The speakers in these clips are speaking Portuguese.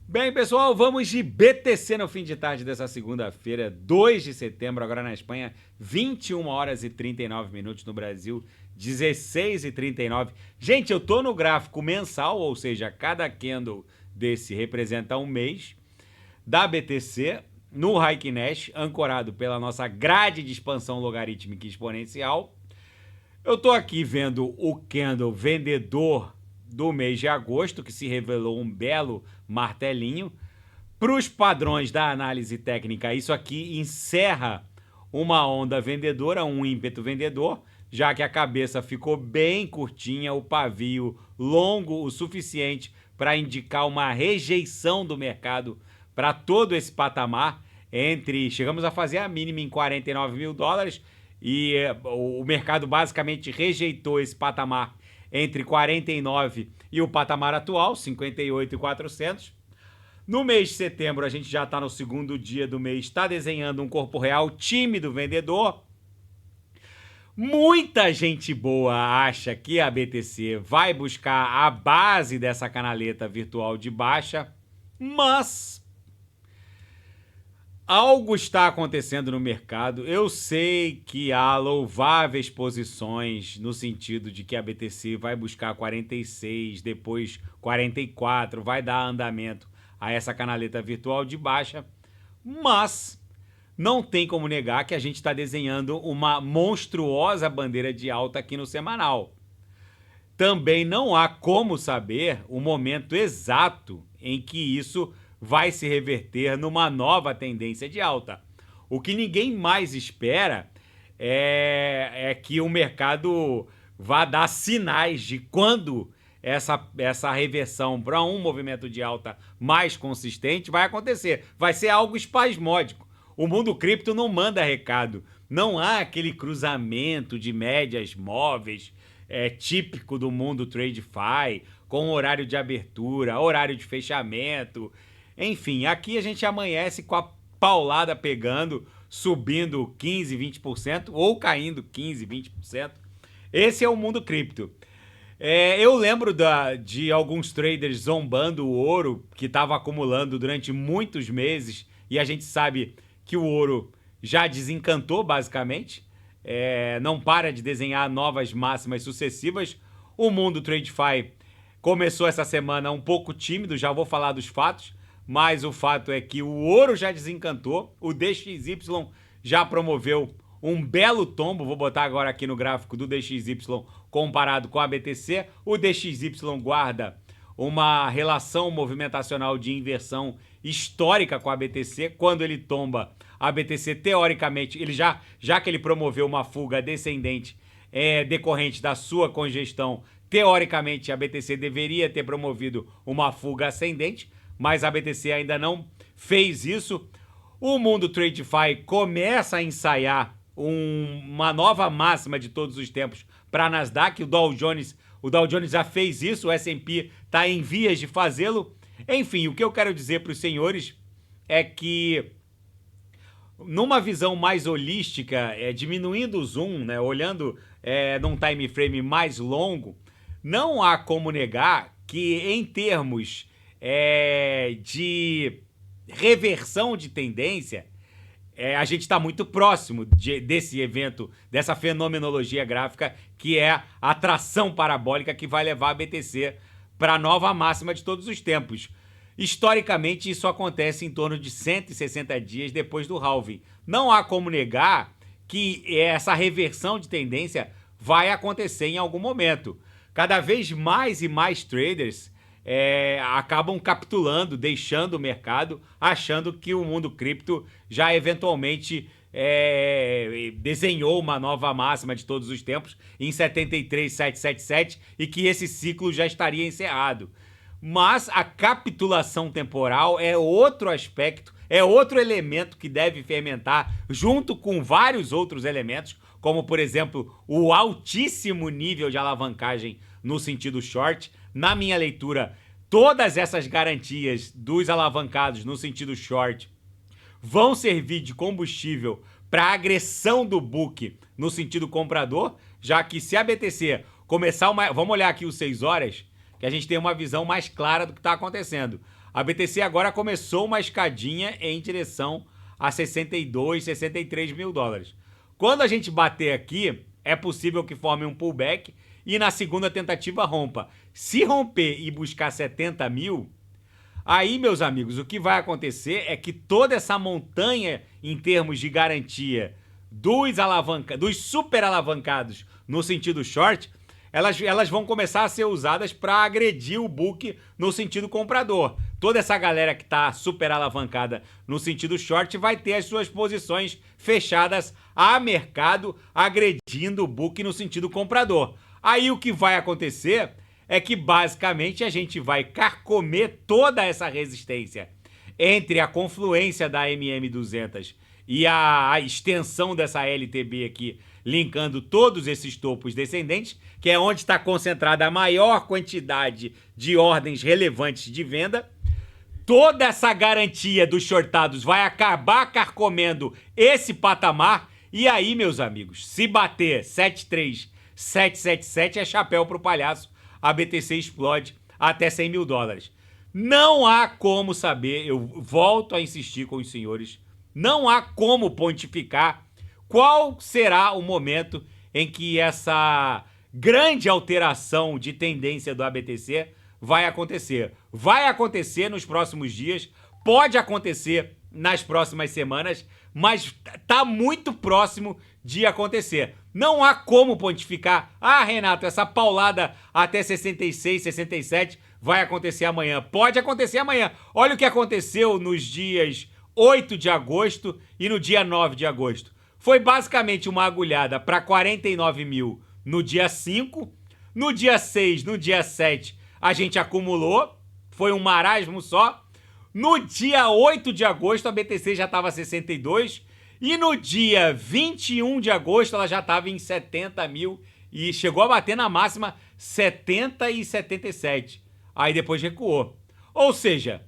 Bem, pessoal, vamos de BTC no fim de tarde dessa segunda-feira, 2 de setembro, agora na Espanha, 21 horas e 39 minutos, no Brasil, 16 e 39. Gente, eu tô no gráfico mensal, ou seja, cada candle desse representa um mês da BTC no Heikin Nash, ancorado pela nossa grade de expansão logarítmica exponencial. Eu tô aqui vendo o candle vendedor do mês de agosto, que se revelou um belo martelinho. Para os padrões da análise técnica, isso aqui encerra uma onda vendedora, um ímpeto vendedor, já que a cabeça ficou bem curtinha, o pavio longo o suficiente para indicar uma rejeição do mercado para todo esse patamar. Chegamos a fazer a mínima em 49 mil dólares e o mercado basicamente rejeitou esse patamar entre 49 e o patamar atual, 58.400. No mês de setembro, a gente já está no segundo dia do mês, está desenhando um corpo real tímido vendedor. Muita gente boa acha que a BTC vai buscar a base dessa canaleta virtual de baixa, mas algo está acontecendo no mercado. Eu sei que há louváveis posições no sentido de que a BTC vai buscar 46, depois 44, vai dar andamento a essa canaleta virtual de baixa, mas não tem como negar que a gente está desenhando uma monstruosa bandeira de alta aqui no semanal. Também não há como saber o momento exato em que isso vai se reverter numa nova tendência de alta. O que ninguém mais espera é que o mercado vá dar sinais de quando essa reversão para um movimento de alta mais consistente vai acontecer. Vai ser algo espasmódico. O mundo cripto não manda recado. Não há aquele cruzamento de médias móveis típico do mundo TradeFi, com horário de abertura, horário de fechamento. Enfim, aqui a gente amanhece com a paulada pegando, subindo 15, 20% ou caindo 15, 20%. Esse é o mundo cripto. Eu lembro de alguns traders zombando o ouro que estava acumulando durante muitos meses, e a gente sabe que o ouro já desencantou basicamente, não para de desenhar novas máximas sucessivas. O mundo TradeFi começou essa semana um pouco tímido, já vou falar dos fatos, mas o fato é que o ouro já desencantou, o DXY já promoveu um belo tombo. Vou botar agora aqui no gráfico do DXY comparado com a BTC. O DXY guarda uma relação movimentacional de inversão histórica com a BTC. Quando ele tomba, a BTC, teoricamente, já que ele promoveu uma fuga descendente decorrente da sua congestão, teoricamente a BTC deveria ter promovido uma fuga ascendente, mas a BTC ainda não fez isso. O mundo TradeFi começa a ensaiar uma nova máxima de todos os tempos para a Nasdaq. O Dow Jones já fez isso, o S&P está em vias de fazê-lo. Enfim, o que eu quero dizer para os senhores é que, numa visão mais holística, diminuindo o zoom, né, olhando num time frame mais longo, não há como negar que, em termos de reversão de tendência, a gente está muito próximo desse evento, dessa fenomenologia gráfica, que é a tração parabólica que vai levar a BTC para a nova máxima de todos os tempos. Historicamente, isso acontece em torno de 160 dias depois do halving. Não há como negar que essa reversão de tendência vai acontecer em algum momento. Cada vez mais e mais traders acabam capitulando, deixando o mercado, achando que o mundo cripto já eventualmente desenhou uma nova máxima de todos os tempos em 73.777 e que esse ciclo já estaria encerrado. Mas a capitulação temporal é outro aspecto, é outro elemento que deve fermentar junto com vários outros elementos, como, por exemplo, o altíssimo nível de alavancagem no sentido short. Na minha leitura, todas essas garantias dos alavancados no sentido short vão servir de combustível para a agressão do book no sentido comprador, já que se a BTC começar vamos olhar aqui os 6 horas, que a gente tem uma visão mais clara do que está acontecendo. A BTC agora começou uma escadinha em direção a 62, 63 mil dólares. Quando a gente bater aqui, é possível que forme um pullback e na segunda tentativa rompa. Se romper e buscar 70 mil, aí, meus amigos, o que vai acontecer é que toda essa montanha em termos de garantia dos super alavancados no sentido short, elas vão começar a ser usadas para agredir o book no sentido comprador. Toda essa galera que está super alavancada no sentido short vai ter as suas posições fechadas a mercado, agredindo o book no sentido comprador. Aí o que vai acontecer é que basicamente a gente vai carcomer toda essa resistência entre a confluência da MM200 e a extensão dessa LTB aqui, linkando todos esses topos descendentes, que é onde está concentrada a maior quantidade de ordens relevantes de venda. Toda essa garantia dos shortados vai acabar carcomendo esse patamar. E aí, meus amigos, se bater 73, 777 é chapéu pro palhaço. A BTC explode até 100 mil dólares. Não há como saber, eu volto a insistir com os senhores, não há como pontificar qual será o momento em que essa grande alteração de tendência do ABTC vai acontecer. Vai acontecer nos próximos dias, pode acontecer nas próximas semanas, mas tá muito próximo de acontecer. Não há como pontificar. Ah, Renato, essa paulada até 66, 67 vai acontecer amanhã. Pode acontecer amanhã. Olha o que aconteceu nos dias 8 de agosto e no dia 9 de agosto. Foi basicamente uma agulhada para 49 mil no dia 5. No dia 6, no dia 7, a gente acumulou. Foi um marasmo só. No dia 8 de agosto, a BTC já estava 62. E no dia 21 de agosto, ela já estava em 70 mil e chegou a bater na máxima 70 e 77. Aí depois recuou. Ou seja,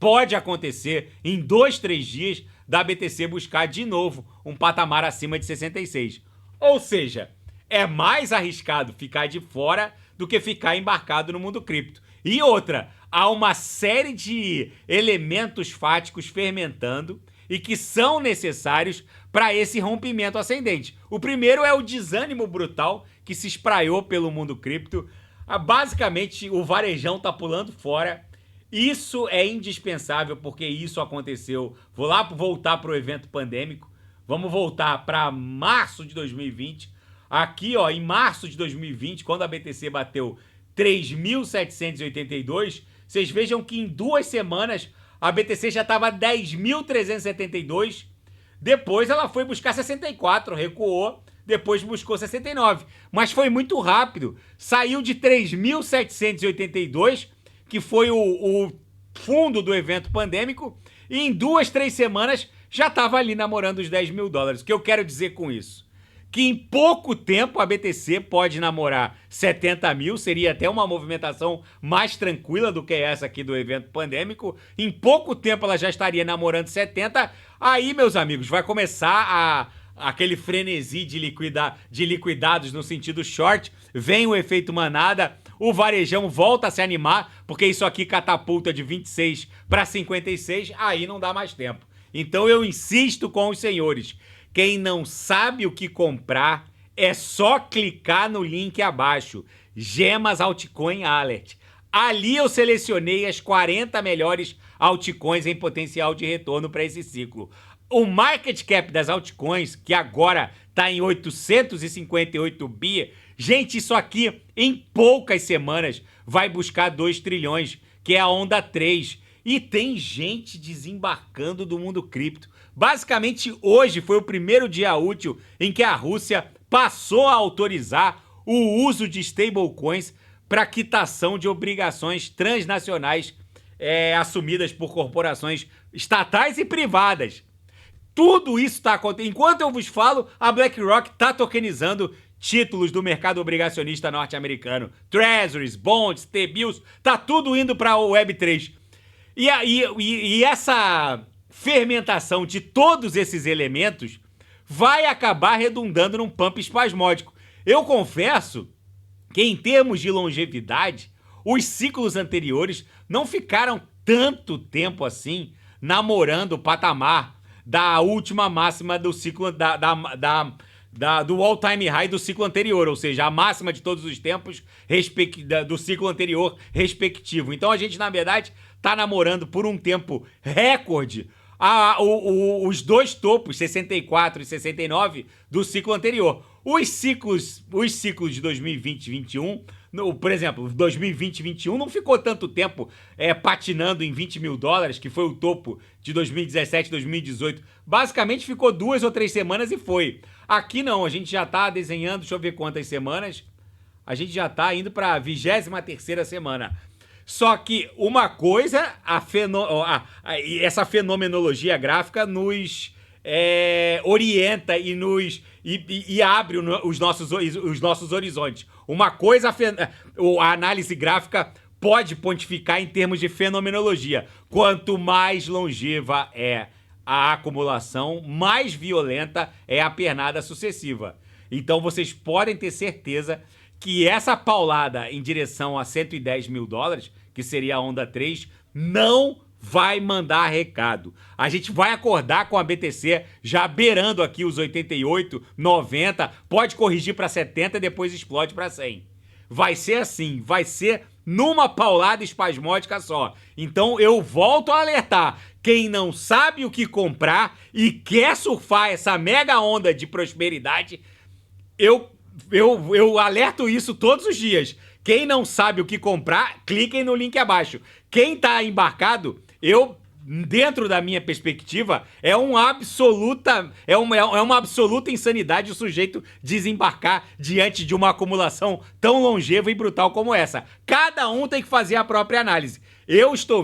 pode acontecer em 2, 3 dias da BTC buscar de novo um patamar acima de 66. Ou seja, é mais arriscado ficar de fora do que ficar embarcado no mundo cripto. E outra, há uma série de elementos fáticos fermentando e que são necessários para esse rompimento ascendente. O primeiro é o desânimo brutal que se espraiou pelo mundo cripto. Basicamente, o varejão tá pulando fora. Isso é indispensável porque isso aconteceu. Voltar para o evento pandêmico. Vamos voltar para março de 2020. Aqui, ó, em março de 2020, quando a BTC bateu 3.782, vocês vejam que em 2 semanas a BTC já estava 10.372. Depois ela foi buscar 64, recuou. Depois buscou 69. Mas foi muito rápido. Saiu de 3.782, que foi o fundo do evento pandêmico. E em 2, 3 semanas já estava ali namorando os 10 mil dólares. O que eu quero dizer com isso? Que em pouco tempo a BTC pode namorar 70 mil, seria até uma movimentação mais tranquila do que essa aqui do evento pandêmico. Em pouco tempo ela já estaria namorando 70. Aí, meus amigos, vai começar aquele frenesi de liquidados no sentido short. Vem o efeito manada, o varejão volta a se animar, porque isso aqui catapulta de 26 para 56, aí não dá mais tempo. Então eu insisto com os senhores. Quem não sabe o que comprar, é só clicar no link abaixo, Gemas Altcoin Alert. Ali eu selecionei as 40 melhores altcoins em potencial de retorno para esse ciclo. O market cap das altcoins, que agora está em 858 bi, gente, isso aqui em poucas semanas vai buscar 2 trilhões, que é a onda 3. E tem gente desembarcando do mundo cripto. Basicamente, hoje foi o primeiro dia útil em que a Rússia passou a autorizar o uso de stablecoins para quitação de obrigações transnacionais assumidas por corporações estatais e privadas. Tudo isso está acontecendo. Enquanto eu vos falo, a BlackRock está tokenizando títulos do mercado obrigacionista norte-americano. Treasuries, bonds, T-bills, tá tudo indo para o Web3. E essa fermentação de todos esses elementos vai acabar redundando num pump espasmódico. Eu confesso que, em termos de longevidade, os ciclos anteriores não ficaram tanto tempo assim namorando o patamar da última máxima do ciclo do all-time high do ciclo anterior, ou seja, a máxima de todos os tempos do ciclo anterior respectivo. Então a gente, na verdade, está namorando por um tempo recorde os dois topos, 64 e 69, do ciclo anterior. Os ciclos de 2020 e 2021, por exemplo, 2020 e 2021 não ficou tanto tempo patinando em 20 mil dólares, que foi o topo de 2017 e 2018. Basicamente ficou 2 ou 3 semanas e foi. Aqui não, a gente já tá desenhando, deixa eu ver quantas semanas. A gente já tá indo para a 23ª semana. Só que uma coisa, essa fenomenologia gráfica nos orienta e abre os nossos horizontes. Uma coisa, a análise gráfica pode pontificar em termos de fenomenologia. Quanto mais longeva é a acumulação, mais violenta é a pernada sucessiva. Então vocês podem ter certeza que essa paulada em direção a 110 mil dólares, que seria a onda 3, não vai mandar recado. A gente vai acordar com a BTC já beirando aqui os 88, 90, pode corrigir para 70 e depois explode para 100. Vai ser assim, vai ser numa paulada espasmódica só. Então eu volto a alertar. Quem não sabe o que comprar e quer surfar essa mega onda de prosperidade, eu alerto isso todos os dias. Quem não sabe o que comprar, cliquem no link abaixo. Quem tá embarcado, dentro da minha perspectiva, é uma absoluta insanidade o sujeito desembarcar diante de uma acumulação tão longeva e brutal como essa. Cada um tem que fazer a própria análise. Eu estou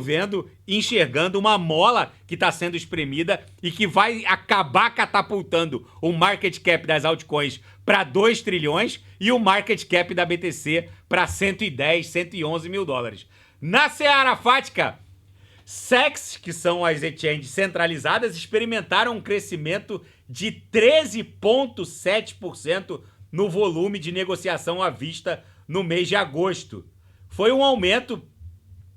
enxergando uma mola que está sendo espremida e que vai acabar catapultando o market cap das altcoins para 2 trilhões e o market cap da BTC para 110, 111 mil dólares. Na seara fática, SEX, que são as exchanges centralizadas, experimentaram um crescimento de 13,7% no volume de negociação à vista no mês de agosto. Foi um aumento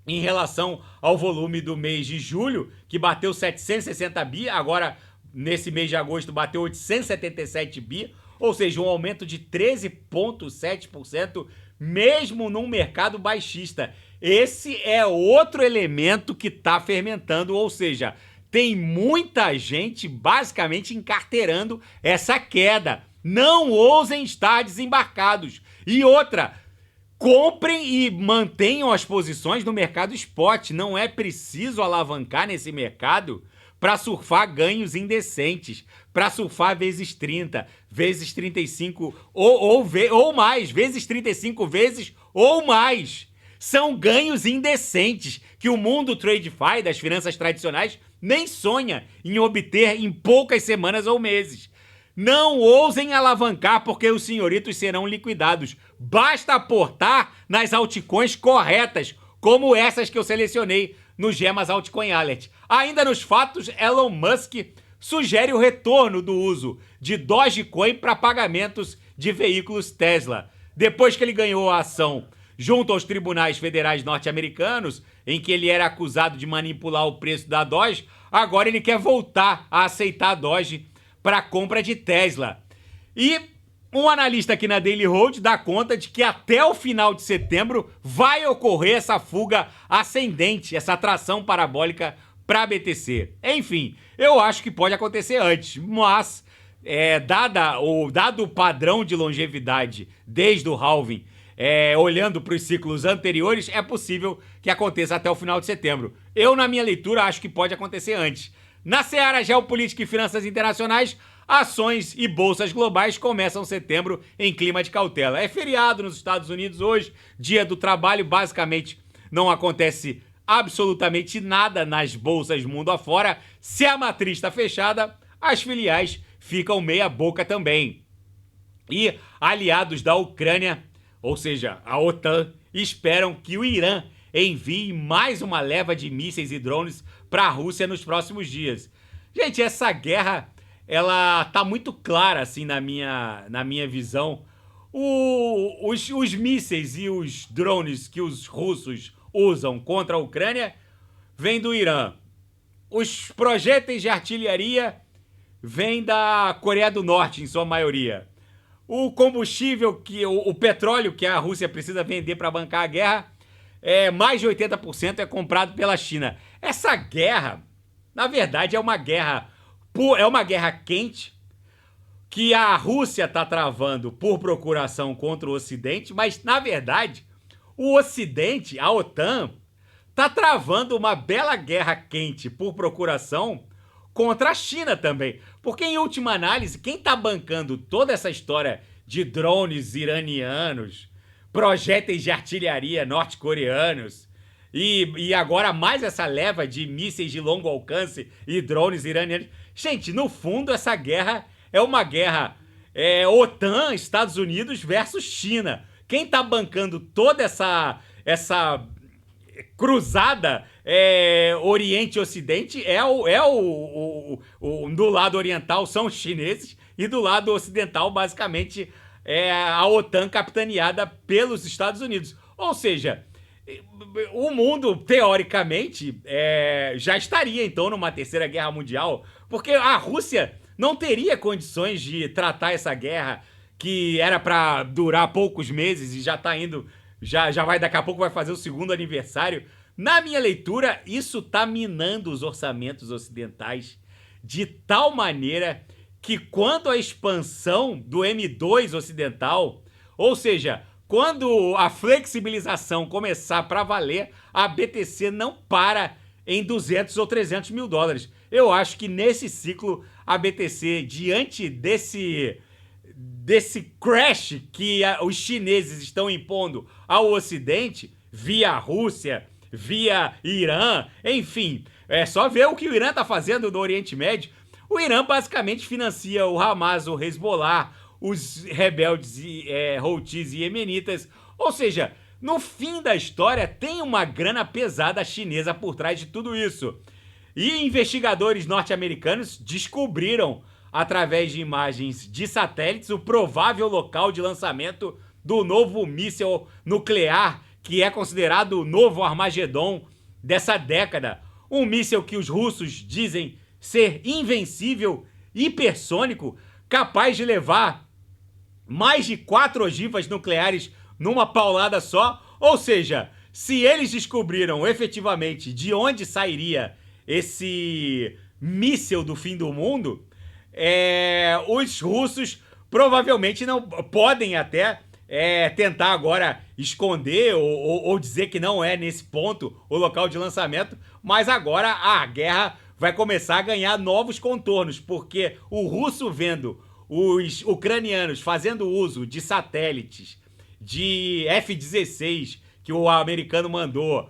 em relação ao volume do mês de julho, que bateu 760 bi, agora nesse mês de agosto bateu 877 bi, ou seja, um aumento de 13,7%, mesmo num mercado baixista. Esse é outro elemento que está fermentando, ou seja, tem muita gente basicamente encarteirando essa queda. Não ousem estar desembarcados. E outra, comprem e mantenham as posições no mercado spot. Não é preciso alavancar nesse mercado para surfar ganhos indecentes, para surfar vezes 30, vezes 35 ou mais, vezes 35 vezes ou mais. São ganhos indecentes que o mundo TradeFi das finanças tradicionais nem sonha em obter em poucas semanas ou meses. Não ousem alavancar porque os senhoritos serão liquidados. Basta aportar nas altcoins corretas, como essas que eu selecionei no Gemas Altcoin Alert. Ainda nos fatos, Elon Musk sugere o retorno do uso de Dogecoin para pagamentos de veículos Tesla. Depois que ele ganhou a ação junto aos tribunais federais norte-americanos, em que ele era acusado de manipular o preço da Doge, agora ele quer voltar a aceitar a Doge para a compra de Tesla. E um analista aqui na Daily Hold dá conta de que até o final de setembro vai ocorrer essa fuga ascendente, essa atração parabólica para a BTC. Enfim, eu acho que pode acontecer antes, mas dado o padrão de longevidade desde o halving, olhando para os ciclos anteriores, é possível que aconteça até o final de setembro. Eu, na minha leitura, acho que pode acontecer antes. Na seara geopolítica e finanças internacionais, ações e bolsas globais começam setembro em clima de cautela. É feriado nos Estados Unidos hoje, dia do trabalho, basicamente não acontece absolutamente nada nas bolsas mundo afora. Se a matriz está fechada, as filiais ficam meia boca também. E aliados da Ucrânia, ou seja, a OTAN, esperam que o Irã envie mais uma leva de mísseis e drones para a Rússia nos próximos dias. Gente, essa guerra, ela tá muito clara, assim, na minha visão. Os mísseis e os drones que os russos usam contra a Ucrânia vem do Irã. Os projéteis de artilharia vêm da Coreia do Norte, em sua maioria. O combustível, o petróleo que a Rússia precisa vender para bancar a guerra, mais de 80% é comprado pela China. Essa guerra, na verdade, é uma guerra quente que a Rússia está travando por procuração contra o Ocidente, mas, na verdade, o Ocidente, a OTAN, está travando uma bela guerra quente por procuração contra a China também. Porque, em última análise, quem está bancando toda essa história de drones iranianos, projéteis de artilharia norte-coreanos e agora mais essa leva de mísseis de longo alcance e drones iranianos. Gente, no fundo, essa guerra é uma guerra OTAN, Estados Unidos versus China. Quem está bancando toda essa cruzada Oriente e Ocidente do lado oriental são os chineses e do lado ocidental, basicamente, a OTAN capitaneada pelos Estados Unidos. Ou seja, o mundo, teoricamente, já estaria, então, numa terceira guerra mundial, porque a Rússia não teria condições de tratar essa guerra, que era para durar poucos meses e já tá indo, já vai, daqui a pouco vai fazer o segundo aniversário. Na minha leitura, isso tá minando os orçamentos ocidentais de tal maneira que quando a expansão do M2 ocidental, ou seja, quando a flexibilização começar para valer, a BTC não para em 200 ou 300 mil dólares. Eu acho que nesse ciclo, a BTC, diante desse crash que os chineses estão impondo ao Ocidente, via Rússia, via Irã, enfim, é só ver o que o Irã está fazendo no Oriente Médio. O Irã basicamente financia o Hamas, o Hezbollah, os rebeldes Houthis e Iemenitas. Ou seja, no fim da história, tem uma grana pesada chinesa por trás de tudo isso. E investigadores norte-americanos descobriram, através de imagens de satélites, o provável local de lançamento do novo míssil nuclear, que é considerado o novo Armagedon dessa década. Um míssil que os russos dizem ser invencível, hipersônico, capaz de levar mais de 4 ogivas nucleares numa paulada só. Ou seja, se eles descobriram efetivamente de onde sairia esse míssil do fim do mundo, os russos provavelmente não podem até tentar agora esconder ou dizer que não é nesse ponto o local de lançamento, mas agora a guerra vai começar a ganhar novos contornos, porque o russo vendo os ucranianos fazendo uso de satélites, de F-16 que o americano mandou,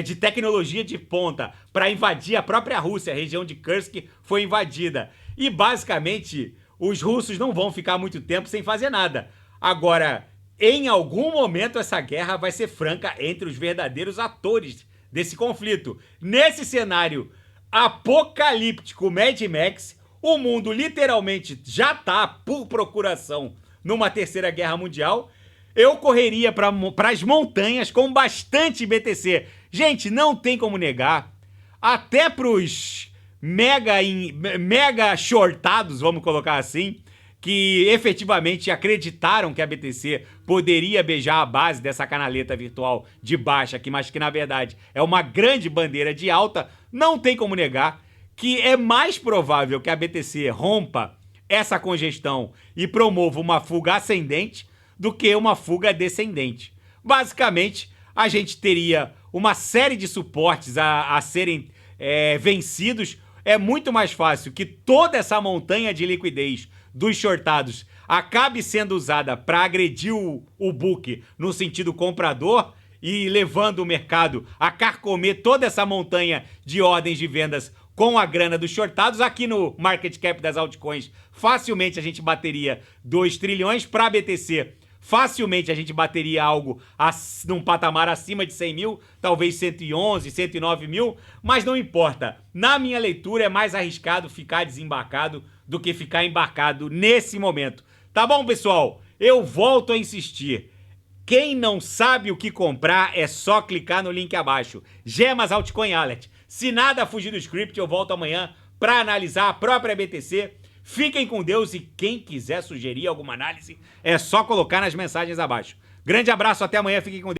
de tecnologia de ponta para invadir a própria Rússia, a região de Kursk foi invadida. E basicamente os russos não vão ficar muito tempo sem fazer nada. Agora, em algum momento essa guerra vai ser franca entre os verdadeiros atores desse conflito. Nesse cenário apocalíptico Mad Max, o mundo literalmente já tá por procuração numa terceira guerra mundial. Eu correria para as montanhas com bastante BTC. Gente, não tem como negar, até pros mega shortados, vamos colocar assim, que efetivamente acreditaram que a BTC poderia beijar a base dessa canaleta virtual de baixa, mas que na verdade é uma grande bandeira de alta, não tem como negar que é mais provável que a BTC rompa essa congestão e promova uma fuga ascendente do que uma fuga descendente. Basicamente, a gente teria uma série de suportes a serem vencidos. É muito mais fácil que toda essa montanha de liquidez dos shortados acabe sendo usada para agredir o book no sentido comprador e levando o mercado a carcomer toda essa montanha de ordens de vendas com a grana dos shortados. Aqui no market cap das altcoins, facilmente a gente bateria 2 trilhões. Para a BTC, facilmente a gente bateria algo num patamar acima de 100 mil, talvez 111, 109 mil, mas não importa. Na minha leitura, é mais arriscado ficar desembarcado do que ficar embarcado nesse momento. Tá bom, pessoal? Eu volto a insistir. Quem não sabe o que comprar, é só clicar no link abaixo. Gemas Altcoin Alert. Se nada fugir do script, eu volto amanhã para analisar a própria BTC. Fiquem com Deus e quem quiser sugerir alguma análise, é só colocar nas mensagens abaixo. Grande abraço, até amanhã, fiquem com Deus.